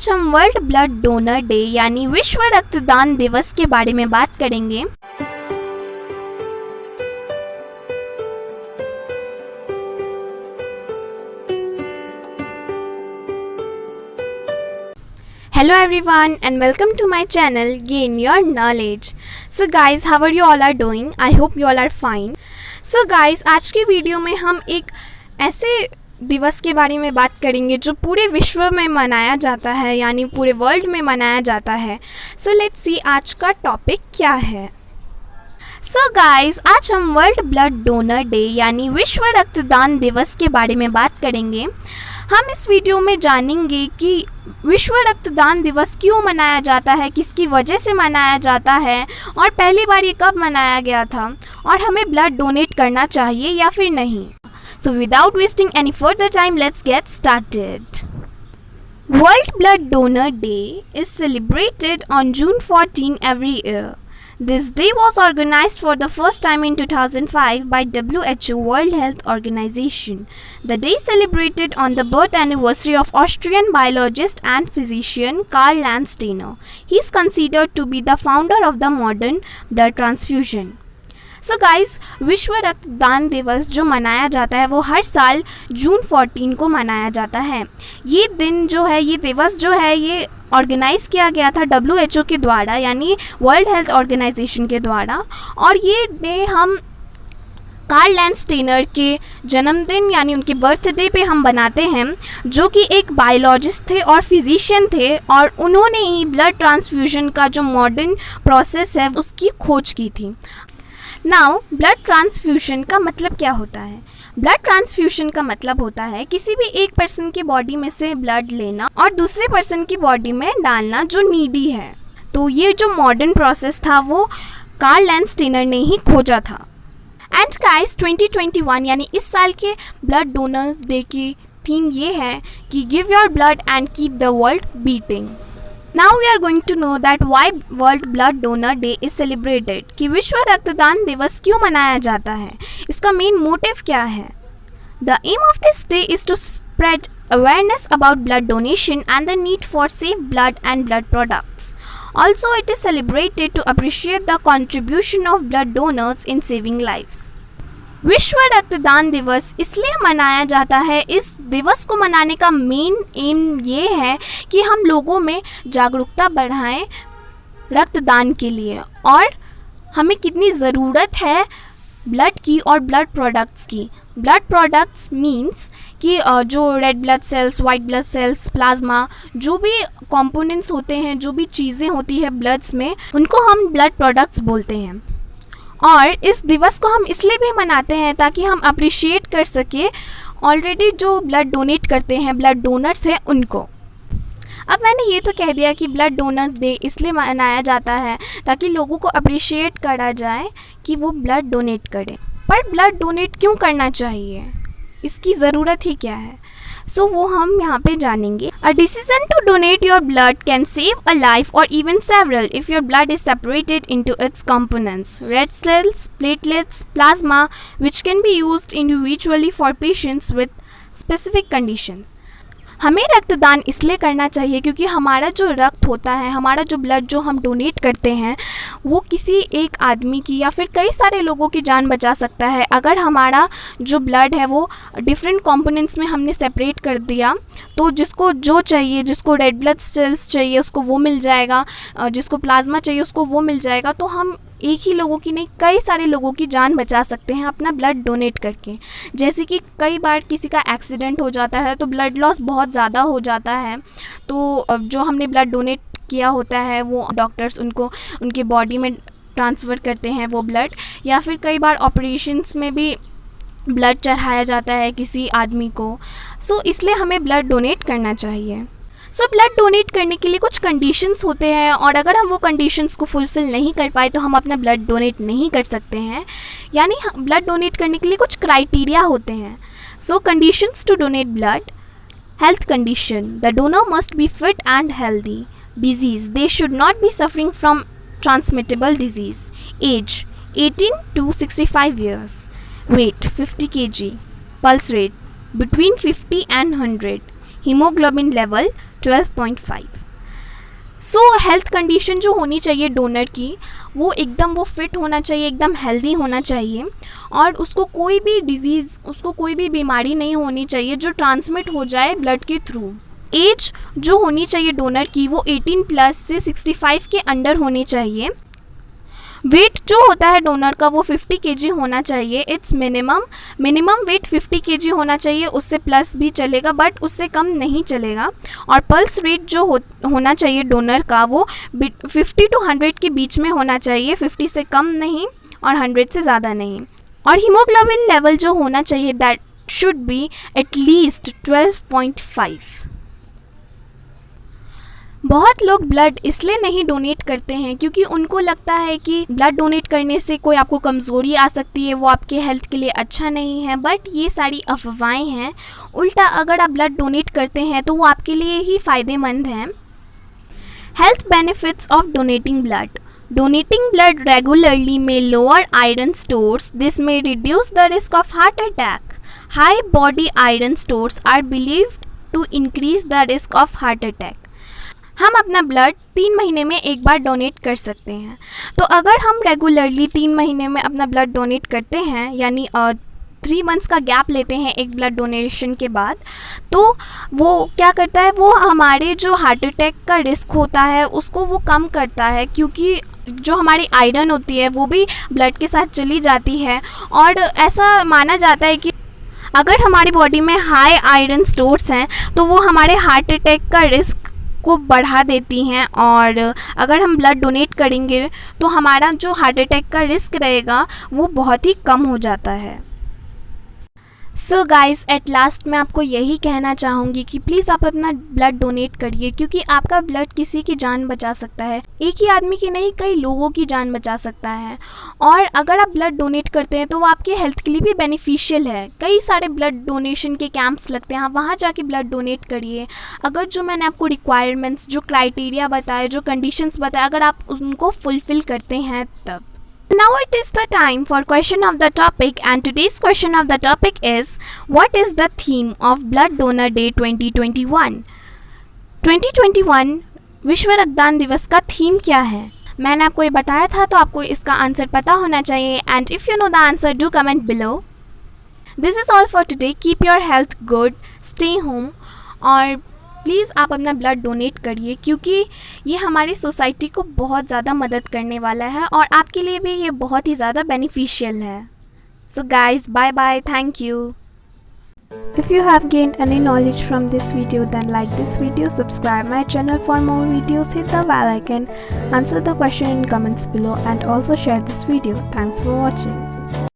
आज हम world blood donor day यानी विश्व रक्तदान दिवस के बारे में बात करेंगे। Hello everyone and welcome to my channel Gain Your Knowledge. So guys, how are you all are doing? I hope you all are fine. So guys, आज की वीडियो में हम एक ऐसे दिवस के बारे में बात करेंगे जो पूरे विश्व में मनाया जाता है, यानी पूरे वर्ल्ड में मनाया जाता है। सो लेट्स सी आज का टॉपिक क्या है। सो गाइस, आज हम वर्ल्ड ब्लड डोनर डे यानी विश्व रक्तदान दिवस के बारे में बात करेंगे। हम इस वीडियो में जानेंगे कि विश्व रक्तदान दिवस क्यों मनाया जाता है, किसकी वजह से मनाया जाता है और पहली बार ये कब मनाया गया था और हमें ब्लड डोनेट करना चाहिए या फिर नहीं। So without wasting any further time, let's get started. World Blood Donor Day is celebrated on June 14 every year. This day was organized for the first time in 2005 by WHO World Health Organization. The day celebrated on the birth anniversary of Austrian biologist and physician Karl Landsteiner. He is considered to be the founder of the modern blood transfusion. So guys, विश्व रक्तदान दिवस जो मनाया जाता है वो हर साल जून 14 को मनाया जाता है। ये दिन जो है, ये दिवस जो है, ये ऑर्गेनाइज़ किया गया था WHO के द्वारा, यानी वर्ल्ड हेल्थ ऑर्गेनाइजेशन के द्वारा। और ये डे हम कार्ल लैंडस्टेनर के जन्मदिन यानी उनके बर्थडे पे हम बनाते हैं, जो कि एक बायोलॉजिस्ट थे और फिजिशियन थे, और उन्होंने ही ब्लड ट्रांसफ्यूजन का जो मॉडर्न प्रोसेस है उसकी खोज की थी। नाउ, ब्लड ट्रांसफ्यूजन का मतलब क्या होता है? ब्लड ट्रांसफ्यूजन का मतलब होता है किसी भी एक पर्सन की बॉडी में से ब्लड लेना और दूसरे पर्सन की बॉडी में डालना जो नीडी है। तो ये जो मॉडर्न प्रोसेस था वो कार्ल लैंडस्टेनर ने ही खोजा था। एंड गाइस, 2021 यानी इस साल के ब्लड डोनर्स डे की थीम ये है कि give your blood and keep the world beating. Now we are going to know that why World Blood Donor Day is celebrated, कि विश्व रक्तदान दिवस क्यों मनाया जाता है, इसका मेन मोटिव क्या है। The aim of this day is to spread awareness about blood donation and the need for safe blood and blood products. Also, it is celebrated to appreciate the contribution of blood donors in saving lives. विश्व रक्तदान दिवस इसलिए मनाया जाता है, इस दिवस को मनाने का मेन एम ये है कि हम लोगों में जागरूकता बढ़ाएं रक्तदान के लिए और हमें कितनी ज़रूरत है ब्लड की और ब्लड प्रोडक्ट्स की। ब्लड प्रोडक्ट्स मींस कि जो red blood cells, white blood cells, plasma, जो भी कंपोनेंट्स होते हैं, जो भी चीज़ें होती है ब्लड्स में, उनको हम ब्लड प्रोडक्ट्स बोलते हैं। और इस दिवस को हम इसलिए भी मनाते हैं ताकि हम अप्रिशिएट कर सके ऑलरेडी जो ब्लड डोनेट करते हैं, ब्लड डोनर्स हैं, उनको। अब मैंने ये तो कह दिया कि ब्लड डोनर्स डे इसलिए मनाया जाता है ताकि लोगों को अप्रिशिएट करा जाए कि वो ब्लड डोनेट करें। पर ब्लड डोनेट क्यों करना चाहिए, इसकी ज़रूरत ही क्या है? सो वो हम यहाँ पे जानेंगे। A decision to donate your blood can save a life or even several if your blood is separated into its components, red cells, platelets, plasma, which can be used individually for patients with specific conditions. हमें रक्तदान इसलिए करना चाहिए क्योंकि हमारा जो रक्त होता है, हमारा जो ब्लड जो हम डोनेट करते हैं, वो किसी एक आदमी की या फिर कई सारे लोगों की जान बचा सकता है। अगर हमारा जो ब्लड है वो डिफरेंट कंपोनेंट्स में हमने सेपरेट कर दिया तो जिसको जो चाहिए, जिसको रेड ब्लड सेल्स चाहिए उसको वो मिल जाएगा, जिसको प्लाज्मा चाहिए उसको वो मिल जाएगा। तो हम एक ही लोगों की नहीं, कई सारे लोगों की जान बचा सकते हैं अपना ब्लड डोनेट करके। जैसे कि कई बार किसी का एक्सीडेंट हो जाता है तो ब्लड लॉस बहुत ज़्यादा हो जाता है, तो जो हमने ब्लड डोनेट किया होता है वो डॉक्टर्स उनको उनके बॉडी में ट्रांसफ़र करते हैं वो ब्लड, या फिर कई बार ऑपरेशंस में भी ब्लड चढ़ाया जाता है किसी आदमी को। सो इसलिए हमें ब्लड डोनेट करना चाहिए। सो ब्लड डोनेट करने के लिए कुछ कंडीशंस होते हैं और अगर हम वो कंडीशंस को फुलफ़िल नहीं कर पाए तो हम अपना ब्लड डोनेट नहीं कर सकते हैं। यानी ब्लड डोनेट करने के लिए कुछ क्राइटेरिया होते हैं। So conditions to donate blood: health condition, the donor must be fit and healthy. Disease, they should not be suffering from transmittable disease. Age, 18 to 65 years. Weight, 50 kg. Pulse rate, between 50 and 100. Haemoglobin level 12.5। So health condition जो होनी चाहिए donor की, वो एकदम वो fit होना चाहिए, एकदम हेल्दी होना चाहिए, और उसको कोई भी डिजीज़, उसको कोई भी बीमारी नहीं होनी चाहिए जो ट्रांसमिट हो जाए ब्लड के थ्रू। एज जो होनी चाहिए डोनर की वो 18 प्लस से 65 के अंडर होनी चाहिए। वेट जो होता है डोनर का वो 50 kg होना चाहिए। इट्स मिनिमम वेट 50 kg होना चाहिए, उससे प्लस भी चलेगा बट उससे कम नहीं चलेगा। और पल्स रेट जो होना चाहिए डोनर का वो 50 to 100 के बीच में होना चाहिए, 50 से कम नहीं और 100 से ज़्यादा नहीं। और हीमोग्लोबिन लेवल जो होना चाहिए दैट शुड बी एटलीस्ट 12.5। बहुत लोग ब्लड इसलिए नहीं डोनेट करते हैं क्योंकि उनको लगता है कि ब्लड डोनेट करने से कोई आपको कमज़ोरी आ सकती है, वो आपके हेल्थ के लिए अच्छा नहीं है, बट ये सारी अफवाहें हैं। उल्टा अगर आप ब्लड डोनेट करते हैं तो वो आपके लिए ही फ़ायदेमंद है। Health benefits of donating blood. Donating blood regularly may lower iron stores. This may reduce the risk of heart attack. High body iron stores are believed to increase the risk of heart attack. हम अपना blood 3 महीने में एक बार donate कर सकते हैं। तो अगर हम रेगुलरली 3 महीने में अपना ब्लड डोनेट करते हैं, यानी 3 मंथ्स का गैप लेते हैं एक ब्लड डोनेशन के बाद, तो वो क्या करता है, वो हमारे जो हार्ट अटैक का रिस्क होता है उसको वो कम करता है, क्योंकि जो हमारी आयरन होती है वो भी ब्लड के साथ चली जाती है। और ऐसा माना जाता है कि अगर हमारी बॉडी में हाई आयरन स्टोर्स हैं तो वो हमारे हार्ट अटैक का रिस्क को बढ़ा देती हैं, और अगर हम ब्लड डोनेट करेंगे तो हमारा जो हार्ट अटैक का रिस्क रहेगा वो बहुत ही कम हो जाता है। सो गाइस, एट लास्ट मैं आपको यही कहना चाहूँगी कि प्लीज़ आप अपना ब्लड डोनेट करिए, क्योंकि आपका ब्लड किसी की जान बचा सकता है। एक ही आदमी की नहीं, कई लोगों की जान बचा सकता है। और अगर आप ब्लड डोनेट करते हैं तो वो आपके हेल्थ के लिए भी बेनिफिशियल है। कई सारे ब्लड डोनेशन के कैंप्स लगते हैं, आप वहाँ जाके ब्लड डोनेट करिए। अगर जो मैंने आपको रिक्वायरमेंट्स, जो क्राइटेरिया बताए, जो कंडीशंस बताए, अगर आप उनको फुलफ़िल करते हैं तब। Now it is the time for question of the topic, and today's question of the topic is, what is the theme of Blood Donor Day 2021? 2021 विश्व रक्तदान दिवस का थीम क्या है? मैंने आपको ये बताया था तो आपको इसका आंसर पता होना चाहिए, and if you know the answer do comment below. This is all for today. Keep your health good, stay home, और प्लीज़ आप अपना ब्लड डोनेट करिए, क्योंकि ये हमारी सोसाइटी को बहुत ज़्यादा मदद करने वाला है और आपके लिए भी ये बहुत ही ज़्यादा बेनिफिशियल है। So guys, bye bye, thank you. If you have gained any knowledge from this video, then like this video, subscribe my channel for more videos, hit the bell icon, answer the question in comments below, and also share this video. Thanks for watching.